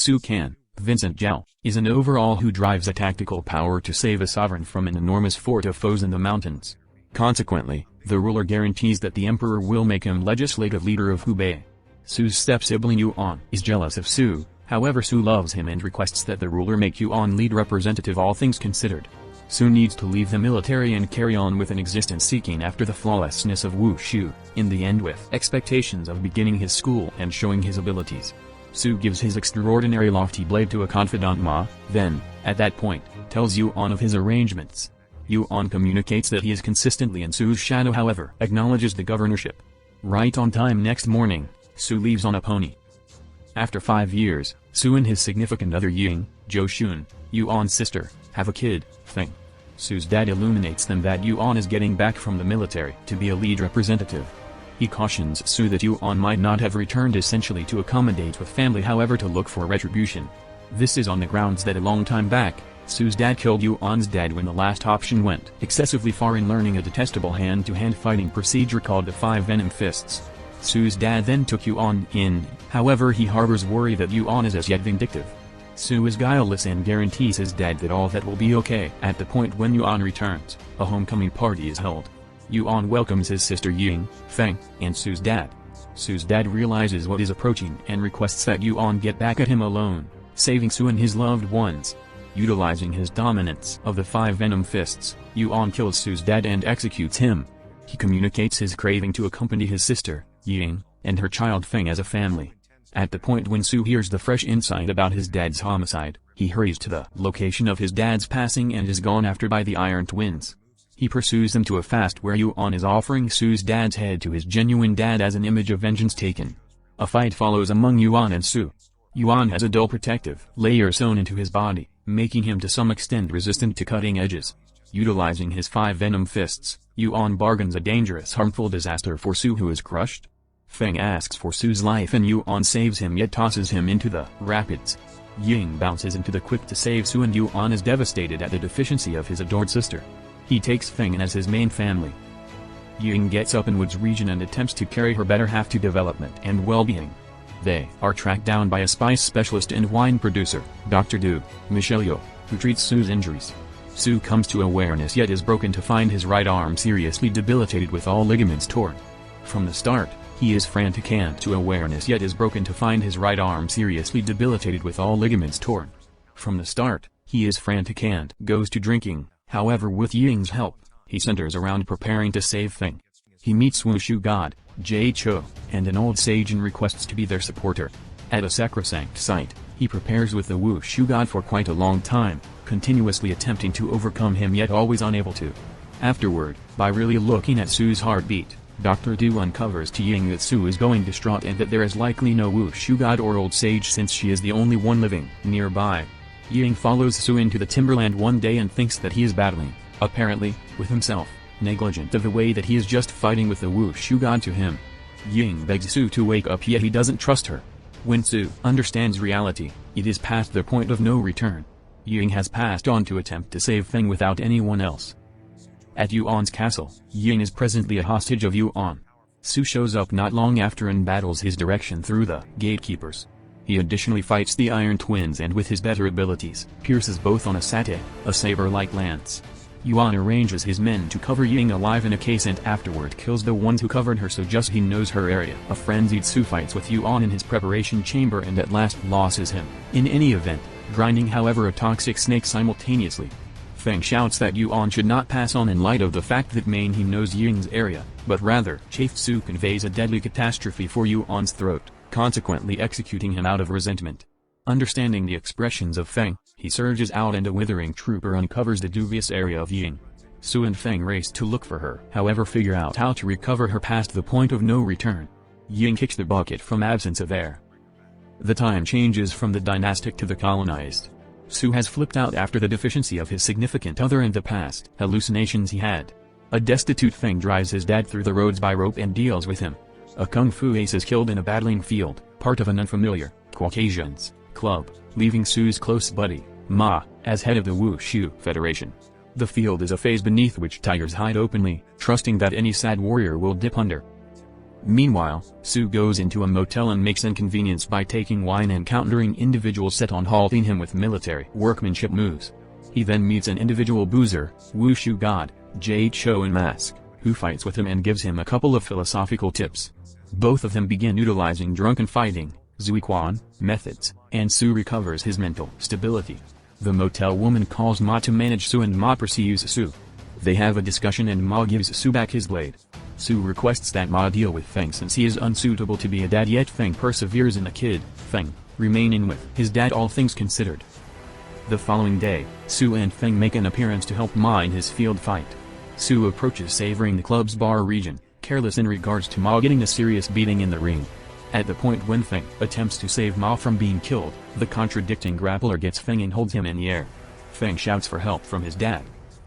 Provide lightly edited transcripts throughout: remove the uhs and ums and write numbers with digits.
Su Kan, Vincent Zhao, is an overall who drives a tactical power to save a sovereign from an enormous fort of foes in the mountains. Consequently, the ruler guarantees that the emperor will make him legislative leader of Hubei. Su's step-sibling Yuan is jealous of Su, however Su loves him and requests that the ruler make Yuan lead representative all things considered. Su needs to leave the military and carry on with an existence seeking after the flawlessness of Wushu, in the end with expectations of beginning his school and showing his abilities. Su gives his extraordinary lofty blade to a confidant Ma, then, at that point, tells Yuan of his arrangements. Yuan communicates that he is consistently in Su's shadow, however acknowledges the governorship. Right on time next morning, Su leaves on a pony. After 5 years, Su and his significant other Ying, Zhou, Yuan's sister, have a kid, Feng. Su's dad illuminates them that Yuan is getting back from the military to be a lead representative. He cautions Su that Yuan might not have returned essentially to accommodate with family, however to look for retribution. This is on the grounds that a long time back, Su's dad killed Yuan's dad when the last option went excessively far in learning a detestable hand-to-hand fighting procedure called the Five Venom Fists. Su's dad then took Yuan in, however he harbors worry that Yuan is as yet vindictive. Su is guileless and guarantees his dad that all that will be okay. At the point when Yuan returns, a homecoming party is held. Yuan welcomes his sister Ying, Feng, and Su's dad. Su's dad realizes what is approaching and requests that Yuan get back at him alone, saving Su and his loved ones. Utilizing his dominance of the Five Venom Fists, Yuan kills Su's dad and executes him. He communicates his craving to accompany his sister, Ying, and her child Feng as a family. At the point when Su hears the fresh insight about his dad's homicide, he hurries to the location of his dad's passing and is gone after by the Iron Twins. He pursues them to a fast where Yuan is offering Su's dad's head to his genuine dad as an image of vengeance taken. A fight follows among Yuan and Su. Yuan has a dull protective layer sewn into his body, making him to some extent resistant to cutting edges. Utilizing his Five Venom Fists, Yuan bargains a dangerous harmful disaster for Su, who is crushed. Feng asks for Su's life and Yuan saves him yet tosses him into the rapids. Ying bounces into the quick to save Su and Yuan is devastated at the deficiency of his adored sister. He takes Feng in as his main family. Ying gets up in Woods region and attempts to carry her better half to development and well-being. They are tracked down by a spice specialist and wine producer, Dr. Du Michelio, who treats Su's injuries. Su comes to awareness yet is broken to find his right arm seriously debilitated with all ligaments torn. From the start, he is frantic and to awareness yet is broken to find his right arm seriously debilitated with all ligaments torn. From the start, he is frantic and goes to drinking, however with Ying's help, he centers around preparing to save Feng. He meets Wushu god, Jie Cho, and an old sage and requests to be their supporter. At a sacrosanct site, he prepares with the Wushu god for quite a long time, continuously attempting to overcome him yet always unable to. Afterward, by really looking at Su's heartbeat, Dr. Du uncovers to Ying that Su is going distraught and that there is likely no Wushu god or old sage since she is the only one living nearby. Ying follows Su into the timberland one day and thinks that he is battling, apparently, with himself, negligent of the way that he is just fighting with the Wushu god to him. Ying begs Su to wake up yet he doesn't trust her. When Su understands reality, it is past the point of no return. Ying has passed on to attempt to save Feng without anyone else. At Yuan's castle, Ying is presently a hostage of Yuan. Su shows up not long after and battles his direction through the gatekeepers. He additionally fights the Iron Twins and with his better abilities, pierces both on a satay, a saber-like lance. Yuan arranges his men to cover Ying alive in a case and afterward kills the ones who covered her so just he knows her area. A frenzied Su fights with Yuan in his preparation chamber and at last loses him. In any event, grinding however a toxic snake simultaneously. Feng shouts that Yuan should not pass on in light of the fact that he knows Ying's area, but rather chafed Su conveys a deadly catastrophe for Yuan's throat, consequently executing him out of resentment. Understanding the expressions of Feng, he surges out and a withering trooper uncovers the dubious area of Ying. Su and Feng race to look for her, however figure out how to recover her past the point of no return. Ying kicks the bucket from absence of air. The time changes from the dynastic to the colonized. Su has flipped out after the deficiency of his significant other and the past hallucinations he had. A destitute Feng drives his dad through the roads by rope and deals with him. A kung fu ace is killed in a battling field, part of an unfamiliar Caucasians club, leaving Su's close buddy, Ma, as head of the Wushu Federation. The field is a phase beneath which tigers hide openly, trusting that any sad warrior will dip under. Meanwhile, Su goes into a motel and makes inconvenience by taking wine and countering individuals set on halting him with military workmanship moves. He then meets an individual boozer, Wushu god, Jade Cho in mask, who fights with him and gives him a couple of philosophical tips. Both of them begin utilizing drunken fighting, Zuiquan, methods, and Su recovers his mental stability. The motel woman calls Ma to manage Su and Ma pursues Su. They have a discussion and Ma gives Su back his blade. Su requests that Ma deal with Feng since he is unsuitable to be a dad, yet Feng perseveres in the kid, Feng, remaining with his dad all things considered. The following day, Su and Feng make an appearance to help Ma in his field fight. Su approaches savoring the club's bar region, careless in regards to Ma getting a serious beating in the ring. At the point when Feng attempts to save Ma from being killed, the contradicting grappler gets Feng and holds him in the air. Feng shouts for help from his dad.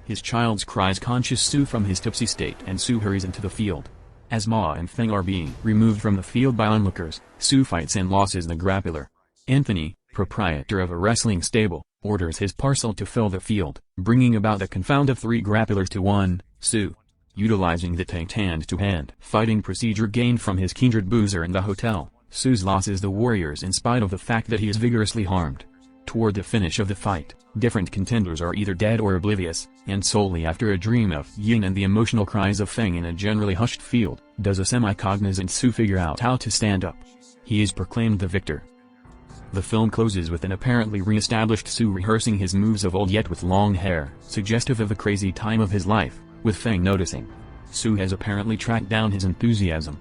His child's cries conscious Su from his tipsy state and Su hurries into the field. As Ma and Feng are being removed from the field by onlookers, Su fights and loses the grappler. Anthony, proprietor of a wrestling stable, orders his parcel to fill the field, bringing about the confound of 3 grapplers to 1, Su. Utilizing the tanked hand-to-hand fighting procedure gained from his kindred boozer in the hotel, Su's loses the warriors in spite of the fact that he is vigorously harmed. Toward the finish of the fight, different contenders are either dead or oblivious, and solely after a dream of Ying and the emotional cries of Feng in a generally hushed field, does a semi-cognizant Su figure out how to stand up. He is proclaimed the victor. The film closes with an apparently re-established Su rehearsing his moves of old yet with long hair, suggestive of the crazy time of his life, with Feng noticing. Su has apparently tracked down his enthusiasm,